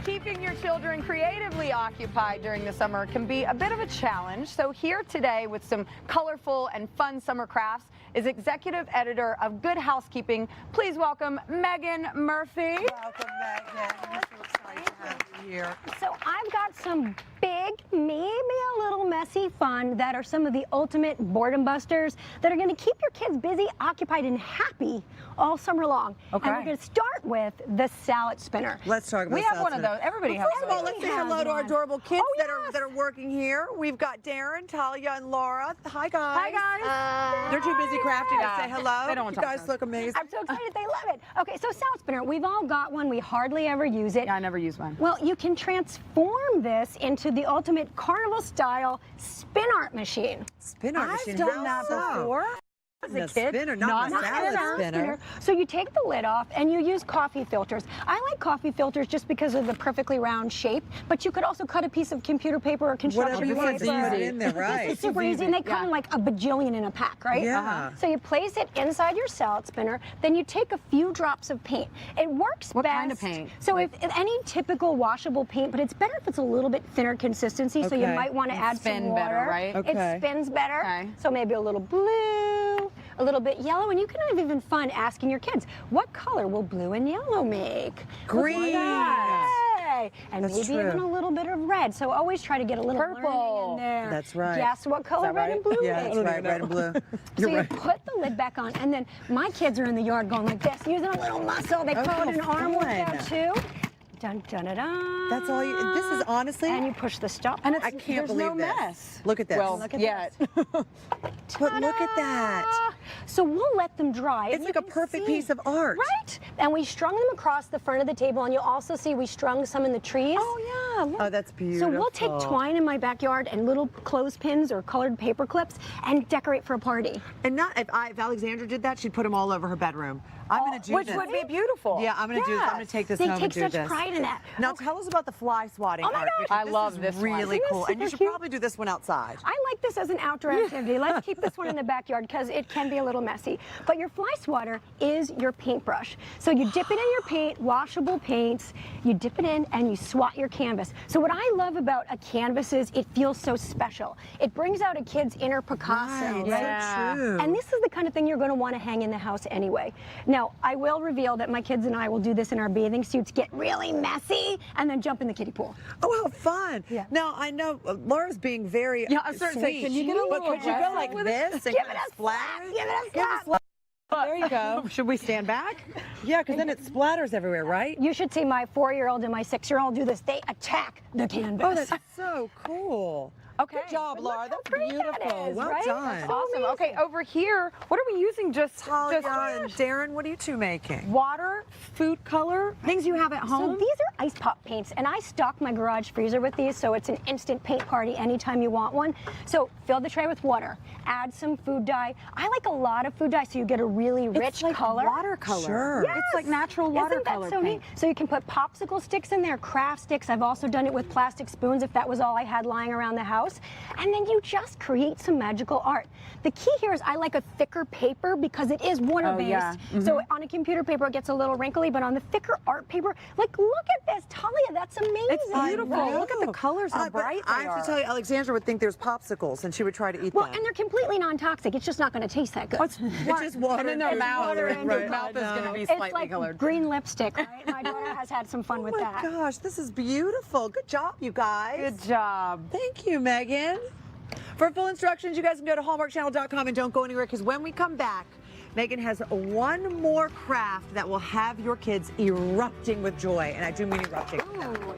Keeping your children creatively occupied during the summer can be a bit of a challenge. So here today with some colorful and fun summer crafts is executive editor of Good Housekeeping. Please welcome Megan Murphy. Welcome, Megan. We're so excited to have you here. So I've got some big, maybe a little messy fun that are some of the ultimate boredom busters that are going to keep your kids busy, occupied, and happy all summer long. Okay. And we're going to start with the salad spinner. Let's talk about We have one of those. Everybody has First of all, one. let's say hello to our adorable kids Oh, that are working here. We've got Darren, Talia, and Laura. Hi, guys. Hi, guys. They're too busy crafting to say hello. They don't want You to talk guys to us. look amazing. I'm so excited they love it. Okay, so salad spinner, we've all got one. We hardly ever use it. Yeah, I never use mine. Well, you can transform this into the ultimate carnival-style spin art machine. Spin art machine. I've done How that so? before. As a The kid, spinner, not the salad spinner. So you take the lid off and you use coffee filters. I like coffee filters just because of the perfectly round shape, but you could also cut a piece of computer paper or construction Whatever you want paper. to put in there, right? It's super easy, and they come in like a bajillion in a pack, right? Yeah. So you place it inside your salad spinner, then you take a few drops of paint. It works What best. kind of paint? So if any typical washable paint, but it's better if it's a little bit thinner consistency, so you Okay. might want to add spin some water. better, right? Okay. It spins better. Okay. So maybe a little blue, a little bit yellow, and you can have even fun asking your kids, what color will blue and yellow make? Green. Yay! And That's maybe even true. a little bit of red. So always try to get a little Purple. learning in there. That's right. Guess what color red and blue Yeah, makes? that's right. Red and blue. You're So right. you put the lid back on, and then my kids are in the yard going like this, using a little muscle. They call it an arm fun. workout too. Dun dun dun dun. That's all you. This is honestly. And you push the stop. And button. I can't there's believe no this. mess. Look at this. Well, Look at yet. But look at that. So we'll let them dry. It's and like you a can perfect see- piece of art. Right? And we strung them across the front of the table, and you'll also see we strung some in the trees. Oh, yeah. Look. Oh, that's beautiful. So we'll take twine in my backyard and little clothespins or colored paper clips and decorate for a party. And not if Alexandra did that, she'd put them all over her bedroom. I'm going to do Which this. would be beautiful. Yeah, I'm going to do this. I'm going to take this They home take and do such this. pride in that. Now tell us about the fly swatting Oh my art. gosh. because I love is this one. really Isn't this cool. And you super should cute? probably do this one outside. I like this as an outdoor activity. Let's keep this one in the backyard because it can be a little messy. But your fly swatter is your paintbrush. So you dip it in your paint, washable paints, you dip it in and you swat your canvas. So what I love about a canvas is it feels so special. It brings out a kid's inner Picasso, Right, Yeah. so true. And this is the kind of thing you're going to want to hang in the house anyway. Now, I will reveal that my kids and I will do this in our bathing suits, get really messy, and then jump in the kiddie pool. Oh, how fun. Yeah. Now, I know Laura's being very Yeah, I'm starting to say, sweet. can you get a But little could you go aggressive like with this and Give kind it of a slap, splatter? give it a Give it a slap. There you go. Should we stand back? Yeah, because then it splatters everywhere, right? You should see my 4-year-old and my 6-year-old do this. They attack the canvas. Oh, that's so cool. Okay. Good job, Look Laura. how That's pretty that beautiful. is, Well right? done. That's Awesome. Okay, over here, what are we using? Just Talia and Darren, what are you two making? water, food color, things you have at So home. these are ice pop paints, and I stock my garage freezer with these, so it's an instant paint party anytime you want one. So fill the tray with water, add some food dye. I like a lot of food dye, so you get a really rich it's like color. watercolor. Sure. Yes. It's like natural Isn't watercolor that so paint. neat? So you can put popsicle sticks in there, craft sticks. I've also done it with plastic spoons if that was all I had lying around the house. And then you just create some magical art. The key here is I like a thicker paper because it is water-based. yeah. So on a computer paper it gets a little wrinkly, but on the thicker art paper, like look at this, Talia, that's amazing. It's beautiful. Right? Look at the colors, how But bright they I have are. to tell you, Alexandra would think there's popsicles, and she would try to eat Well, them. and they're completely non-toxic. It's just not going to taste that good. It's just water. And then their food mouth, color, their right. mouth is going to be It's slightly like colored. green lipstick, right? My daughter has had some fun Oh with my that. gosh, this is beautiful. Good job, you guys. Good job. Thank you, Megan. For full instructions, you guys can go to hallmarkchannel.com and don't go anywhere, because when we come back, Megan has one more craft that will have your kids erupting with joy, and I do mean erupting. Ooh.